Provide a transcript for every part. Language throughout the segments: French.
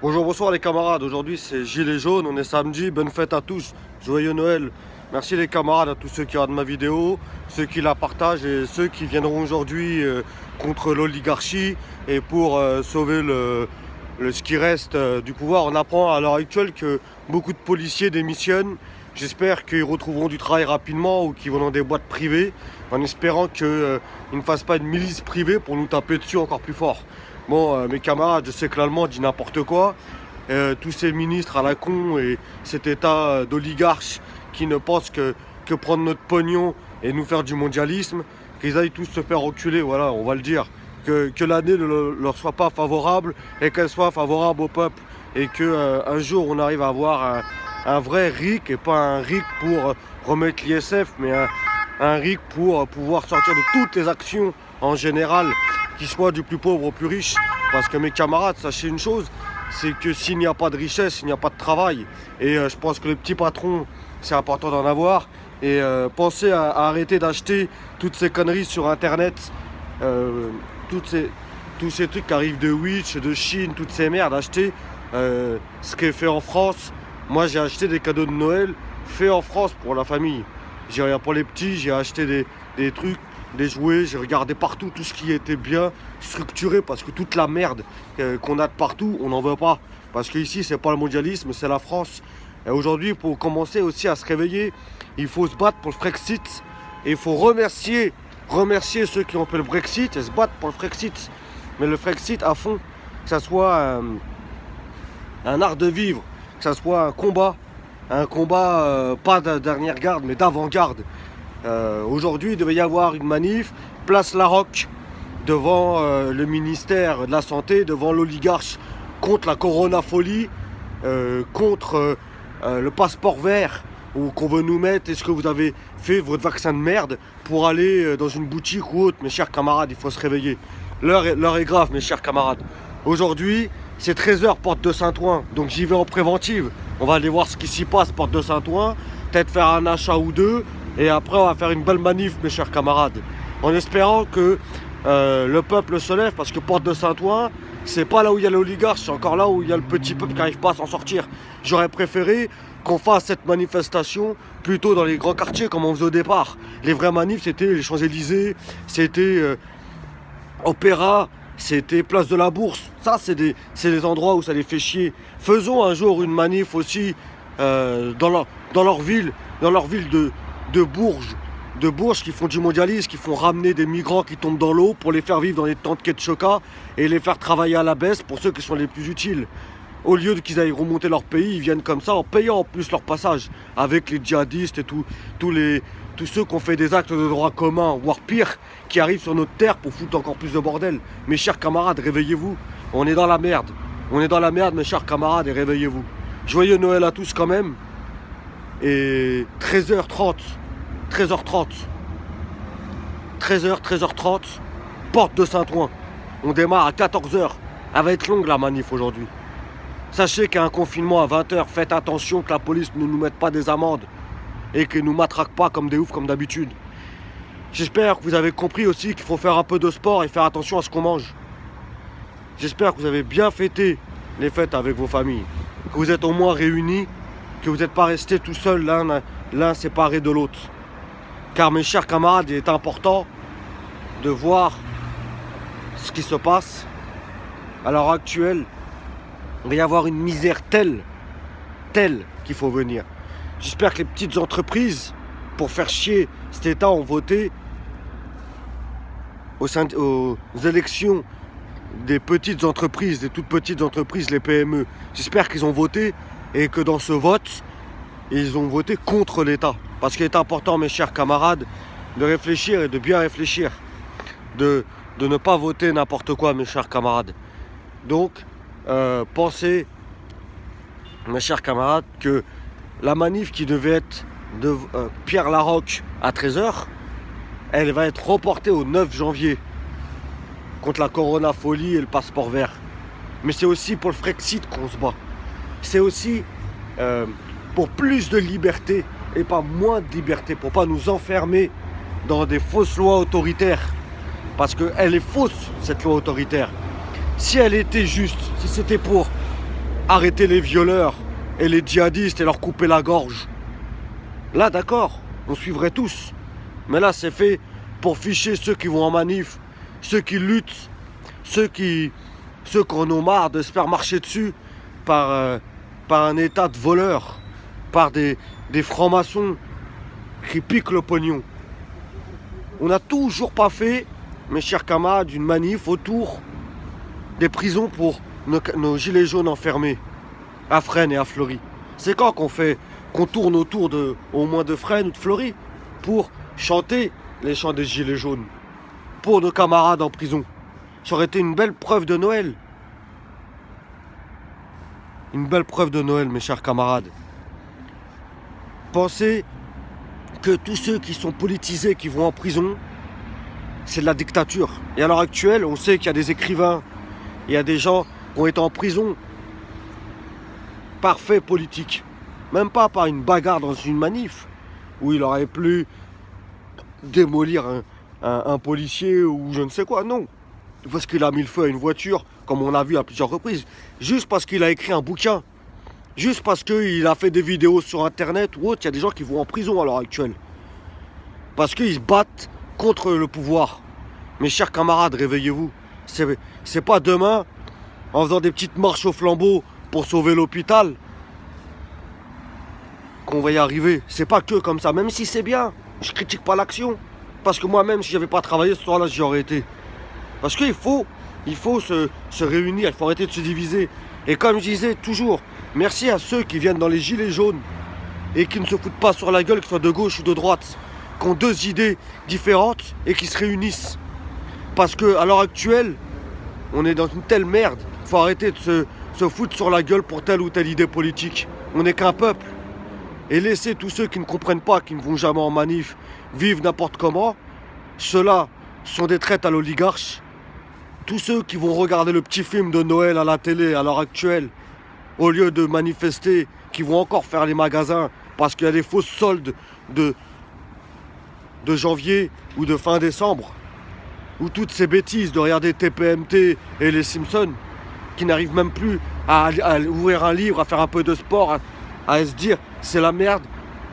Bonjour, bonsoir les camarades, aujourd'hui c'est Gilets jaunes, on est samedi, bonne fête à tous, joyeux Noël. Merci les camarades, à tous ceux qui regardent ma vidéo, ceux qui la partagent et ceux qui viendront aujourd'hui contre l'oligarchie et pour sauver ce qui reste du pouvoir. On apprend à l'heure actuelle que beaucoup de policiers démissionnent. J'espère qu'ils retrouveront du travail rapidement ou qu'ils vont dans des boîtes privées, en espérant qu'ils ne fassent pas une milice privée pour nous taper dessus encore plus fort. Bon, mes camarades, je sais que l'allemand dit n'importe quoi. Tous ces ministres à la con et cet état d'oligarches qui ne pensent que prendre notre pognon et nous faire du mondialisme, qu'ils aillent tous se faire reculer, voilà, on va le dire. Que l'année ne leur soit pas favorable et qu'elle soit favorable au peuple. Et qu'un jour on arrive à avoir un vrai RIC et pas un RIC pour remettre l'ISF, mais un RIC pour pouvoir sortir de toutes les actions en général, qui soient du plus pauvre au plus riche. Parce que mes camarades, sachez une chose, c'est que s'il n'y a pas de richesse, il n'y a pas de travail. Et je pense que les petits patrons, c'est important d'en avoir. Et pensez à arrêter d'acheter toutes ces conneries sur internet, tous ces trucs qui arrivent de Wish, de Chine, toutes ces merdes, achetez ce qui est fait en France. Moi j'ai acheté des cadeaux de Noël faits en France pour la famille. J'ai rien pour les petits, j'ai acheté des trucs, des jouets, j'ai regardé partout tout ce qui était bien structuré, parce que toute la merde qu'on a de partout, on n'en veut pas. Parce qu'ici, c'est pas le mondialisme, c'est la France. Et aujourd'hui, pour commencer aussi à se réveiller, il faut se battre pour le Frexit. Et il faut remercier ceux qui ont fait le Brexit et se battre pour le Frexit. Mais le Frexit à fond, que ça soit un art de vivre, que ça soit un combat pas de dernière garde, mais d'avant-garde. Aujourd'hui, il devait y avoir une manif, place Larocque, devant le ministère de la Santé, devant l'oligarche, contre la coronafolie, contre le passeport vert, ou qu'on veut nous mettre, est-ce que vous avez fait votre vaccin de merde pour aller dans une boutique ou autre. Mes chers camarades, il faut se réveiller. L'heure est grave, mes chers camarades. Aujourd'hui, c'est 13h, porte de Saint-Ouen, donc j'y vais en préventive. On va aller voir ce qui s'y passe, porte de Saint-Ouen, peut-être faire un achat ou deux. Et après, on va faire une belle manif, mes chers camarades, en espérant que le peuple se lève, parce que porte de Saint-Ouen, c'est pas là où il y a l'oligarche, c'est encore là où il y a le petit peuple qui n'arrive pas à s'en sortir. J'aurais préféré qu'on fasse cette manifestation plutôt dans les grands quartiers, comme on faisait au départ. Les vrais manifs, c'était les Champs-Élysées, c'était Opéra, c'était Place de la Bourse. Ça, c'est des endroits où ça les fait chier. Faisons un jour une manif aussi dans leur ville de Bourges qui font du mondialisme, qui font ramener des migrants qui tombent dans l'eau pour les faire vivre dans des tentes Ketchoka et les faire travailler à la baisse pour ceux qui sont les plus utiles. Au lieu qu'ils aillent remonter leur pays, ils viennent comme ça en payant en plus leur passage avec les djihadistes et tous ceux qui ont fait des actes de droit commun, voire pire, qui arrivent sur notre terre pour foutre encore plus de bordel. Mes chers camarades, réveillez-vous, on est dans la merde. On est dans la merde, mes chers camarades, et réveillez-vous. Joyeux Noël à tous quand même. Et 13h30, 13h30, porte de Saint-Ouen. On démarre à 14h. Elle va être longue la manif aujourd'hui. Sachez qu'il y a un confinement à 20h. Faites attention que la police ne nous mette pas des amendes et qu'ils ne nous matraque pas comme des oufs comme d'habitude. J'espère que vous avez compris aussi qu'il faut faire un peu de sport et faire attention à ce qu'on mange. J'espère que vous avez bien fêté les fêtes avec vos familles, que vous êtes au moins réunis, que vous n'êtes pas restés tout seuls l'un séparé de l'autre. Car mes chers camarades, il est important de voir ce qui se passe. À l'heure actuelle, il va y avoir une misère telle qu'il faut venir. J'espère que les petites entreprises, pour faire chier cet État, ont voté aux élections des petites entreprises, des toutes petites entreprises, les PME. J'espère qu'ils ont voté et que dans ce vote, ils ont voté contre l'État. Parce qu'il est important, mes chers camarades, de réfléchir et de bien réfléchir. De ne pas voter n'importe quoi, mes chers camarades. Donc, pensez, mes chers camarades, que la manif qui devait être de Pierre Larocque à 13h, elle va être reportée au 9 janvier contre la coronafolie et le passeport vert. Mais c'est aussi pour le Frexit qu'on se bat. C'est aussi pour plus de liberté et pas moins de liberté, pour pas nous enfermer dans des fausses lois autoritaires. Parce qu'elle est fausse, cette loi autoritaire. Si elle était juste, si c'était pour arrêter les violeurs et les djihadistes et leur couper la gorge. Là, d'accord, on suivrait tous. Mais là, c'est fait pour ficher ceux qui vont en manif, ceux qui luttent, ceux qu'on ont marre de se faire marcher dessus par un état de voleurs, par des francs-maçons qui piquent le pognon. On n'a toujours pas fait, mes chers camarades, une manif autour des prisons pour nos gilets jaunes enfermés à Fresnes et à Fleury. C'est quand qu'on tourne autour au moins de Fresnes ou de Fleury pour chanter les chants des gilets jaunes pour nos camarades en prison. Ça aurait été une belle preuve de Noël. Une belle preuve de Noël, mes chers camarades. Pensez que tous ceux qui sont politisés, qui vont en prison, c'est de la dictature. Et à l'heure actuelle, on sait qu'il y a des écrivains, il y a des gens qui ont été en prison par fait politique. Même pas par une bagarre dans une manif, où il aurait pu démolir un policier ou je ne sais quoi. Non, parce qu'il a mis le feu à une voiture, comme on l'a vu à plusieurs reprises. Juste parce qu'il a écrit un bouquin. Juste parce qu'il a fait des vidéos sur internet ou autre, il y a des gens qui vont en prison à l'heure actuelle. Parce qu'ils se battent contre le pouvoir. Mes chers camarades, réveillez-vous. C'est pas demain, en faisant des petites marches au flambeau pour sauver l'hôpital, qu'on va y arriver. C'est pas que comme ça, même si c'est bien. Je critique pas l'action. Parce que moi-même, si j'avais pas travaillé ce soir-là, j'y aurais été. Parce qu'il faut se réunir, il faut arrêter de se diviser. Et comme je disais toujours, merci à ceux qui viennent dans les gilets jaunes et qui ne se foutent pas sur la gueule, qu'ils soient de gauche ou de droite, qui ont deux idées différentes et qui se réunissent. Parce qu'à l'heure actuelle, on est dans une telle merde, il faut arrêter de se foutre sur la gueule pour telle ou telle idée politique. On n'est qu'un peuple. Et laisser tous ceux qui ne comprennent pas, qui ne vont jamais en manif, vivre n'importe comment, ceux-là sont des traites à l'oligarche. Tous ceux qui vont regarder le petit film de Noël à la télé à l'heure actuelle, au lieu de manifester, qui vont encore faire les magasins parce qu'il y a des fausses soldes de janvier ou de fin décembre, ou toutes ces bêtises de regarder TPMT et les Simpsons, qui n'arrivent même plus à ouvrir un livre, à faire un peu de sport, à se dire c'est la merde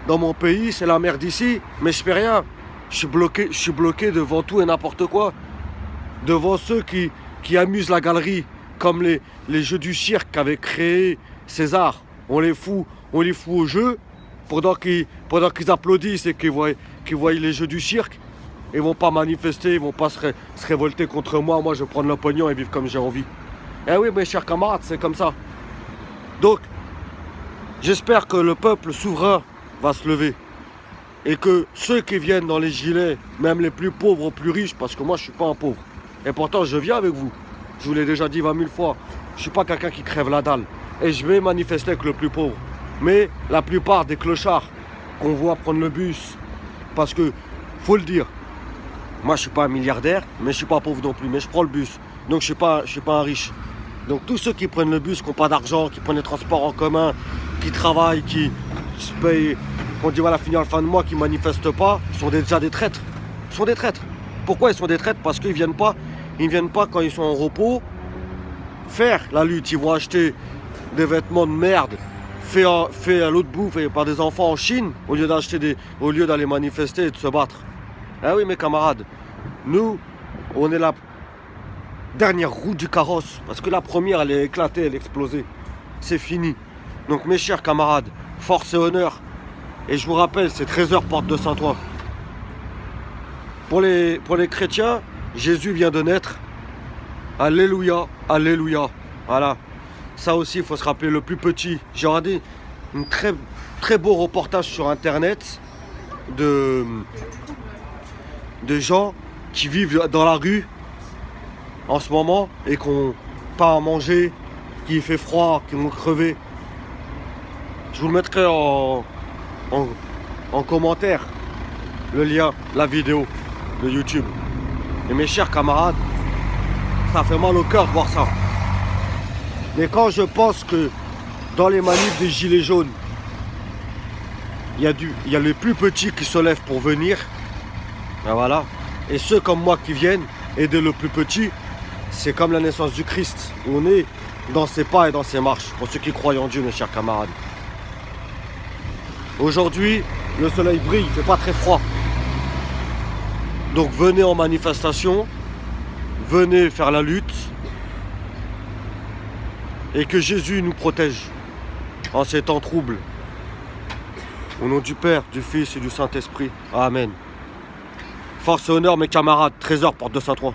dans mon pays, c'est la merde ici, mais je fais rien. Je suis bloqué devant tout et n'importe quoi. Devant ceux qui amusent la galerie, comme les jeux du cirque qu'avait créé César. On les fout au jeu pendant qu'ils applaudissent et qu'ils voient les jeux du cirque. Ils vont pas manifester, ils vont pas se révolter contre moi. Moi, je vais prendre le pognon et vivre comme j'ai envie. Eh oui, mes chers camarades, c'est comme ça. Donc, j'espère que le peuple souverain va se lever. Et que ceux qui viennent dans les gilets, même les plus pauvres ou plus riches, parce que moi, je suis pas un pauvre. Et pourtant, je viens avec vous. Je vous l'ai déjà dit 20 000 fois. Je suis pas quelqu'un qui crève la dalle. Et je vais manifester avec le plus pauvre. Mais la plupart des clochards qu'on voit prendre le bus, parce que, faut le dire, moi je suis pas un milliardaire, mais je suis pas pauvre non plus. Mais je prends le bus. Donc je suis pas un riche. Donc tous ceux qui prennent le bus, qui n'ont pas d'argent, qui prennent les transports en commun, qui travaillent, qui se payent, qu'on dit voilà, finir la fin de mois, qui manifestent pas, sont déjà des traîtres. Ils sont des traîtres. Pourquoi ils sont des traîtres? Parce qu'ils viennent pas quand ils sont en repos faire la lutte. Ils vont acheter des vêtements de merde faits à l'autre bout par des enfants en Chine au lieu d'aller manifester et de se battre. Ah oui, mes camarades, nous, on est la dernière roue du carrosse parce que la première, elle est éclatée, elle est explosée. C'est fini. Donc mes chers camarades, force et honneur. Et je vous rappelle, c'est 13h porte de Saint-Ouen. Pour les chrétiens, Jésus vient de naître. Alléluia, alléluia. Voilà. Ça aussi, il faut se rappeler, le plus petit. J'ai regardé un très, très beau reportage sur internet de gens qui vivent dans la rue en ce moment et qui n'ont pas à manger, qui fait froid, qui vont crever. Je vous le mettrai en commentaire, le lien, la vidéo de YouTube. Et mes chers camarades, ça fait mal au cœur de voir ça. Mais quand je pense que dans les manifs des gilets jaunes, il y a les plus petits qui se lèvent pour venir, ben voilà. Et ceux comme moi qui viennent aider le plus petit, c'est comme la naissance du Christ. On est dans ses pas et dans ses marches, pour ceux qui croient en Dieu, mes chers camarades. Aujourd'hui, le soleil brille, il ne fait pas très froid. Donc venez en manifestation, venez faire la lutte, et que Jésus nous protège en ces temps troubles. Au nom du Père, du Fils et du Saint-Esprit. Amen. Force et honneur mes camarades, Trésor, porte 203.